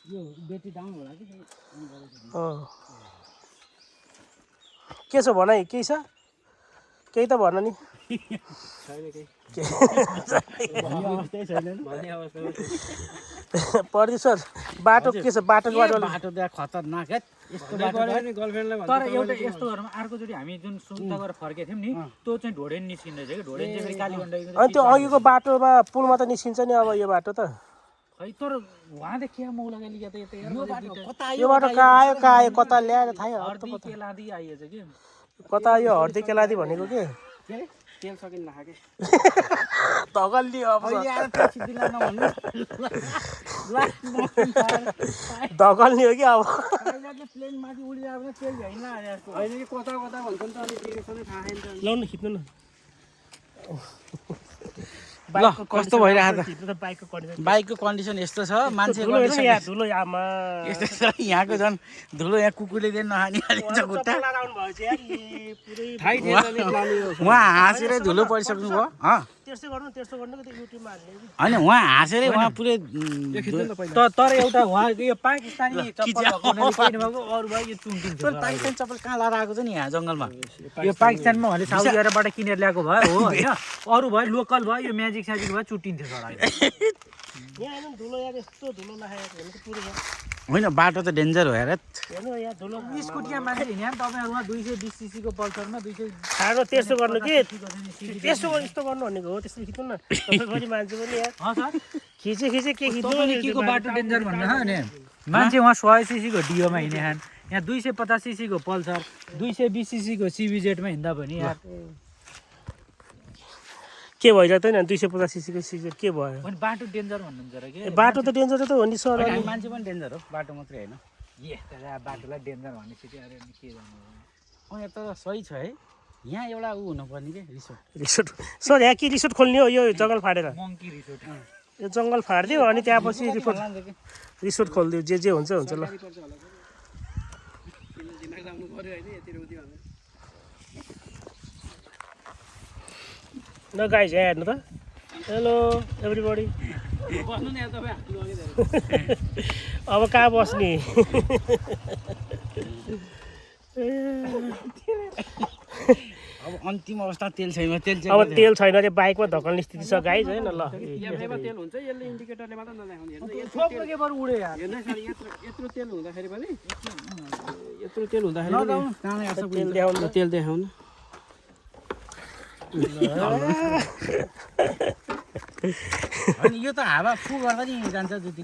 यो बेटी डाउन होला कि के छ भन है केही छ केही त भन नि प्रदीप सर बाटो के छ बाटो बाटो त खतरनाक है यस्तो बाटो तर एउटा यस्तो घरमा अर्कोचोटि हामी जुन सुन्ता गरेर फर्केको थियौँ नि त्यो चाहिँ ढोडेन निस्किँदै थियो कि ढोडेन चाहिँ फेरि कालीगण्डकी अनि त्यो अघिको बाटोमा पुलमा त निस्किन्छ नि अब यो बाटो त खै तर उहाँदेखि मौला गाली त यता यो बाटो कहाँ आयो कता ल्याएर थाहा हर्दी केलादी आइएछ कि कता यो हर्दी केलादी भनेको के तेल सकिन लाग्यो कि धगल्ली अब प्लेन धगल्ने हो कि अब माथि उडिरहेको तेल भ्याइन होइन कि कता कता भन्छ नि त अनि डिरेक्सनै थाहा छैन ल्याउ न खिच्नु न ल कस्तो भइरहेको त बाइकको कन्डिसन यस्तो छ मान्छेको धुलो आमा यस्तो छ यहाँको झन् धुलो यहाँ कुकुरले चाहिँ नहानिहालिन्छ खुट्टा उहाँ हाँसेरै धुलो परिसक्नु भयो होइन उहाँ हाँसेरै उहाँ पुरै तर एउटा उहाँ यो पाकिस्तानी चप्पल अरू भयो यो चुन्टिन्छ पाकिस्तानी चप्पल कहाँ लाएर आएको छ नि यहाँ जङ्गलमा यो पाकिस्तानमा उहाँले साउदी अरबबाट किनेर ल्याएको भयो हो होइन अरू भयो लोकल भयो यो म्याजिक स्याजिक भयो चुटिन्थ्यो सर होइन बाटो त डेन्जर हो यार स्कुटीमा मान्छे हिँड्यो भने तपाईँहरूमा 220 सीसीको पल्सरमा 200 त्यस्तो गर्नु के त्यस्तो यस्तो गर्नु भनेको हो त्यस्तो खिच्नु न तपाईँ मान्छे पनि यार खिचे के तपाईँले के को बाटो डेन्जर भन्नु भने मान्छे उहाँ 100 सीसीको डियोमा हिँड्ने खान यहाँ 250 सीसीको पल्सर 220 सीसीको सिबिजेटमा हिँड्दा पनि यार के भइरहेको नि 250 सीसीको सिजर के भयो अनि बाटो डेन्जर भन्नुहुन्छ र के बाटो त डेन्जर त हो नि सर मान्छे पनि डेन्जर हो बाटो मात्रै होइन बाटोलाई डेन्जर भनेपछि अरे के गर्नु यहाँ त सही छ है यहाँ एउटा ऊ हुनुपर्ने के रिसोर्ट सर यहाँ के रिसोर्ट खोल्ने हो यो जङ्गल फाडेर मङ्की रिसोर्ट यो जङ्गल फाडिदियो अनि त्यहाँपछि रिसोर्ट खोलिदियो जे हुन्छ हुन्छ ल ल गाइज यहाँ हेर्नु त हेलो एभ्रिबडी अब कहाँ बस्ने अब अन्तिम अवस्था तेल छैन अब तेल छैन अरे बाइकमा धकल्ने स्थिति छ गाइज होइन ल तेल हुन्छ यसले इन्डिकेटरले मात्र उडे यार यत्रो तेल हुँदाखेरि पनि यत्रो तेल हुँदाखेरि तेल देखाउनु अनि यो त हावा फु गर्दा नि जान्छ जति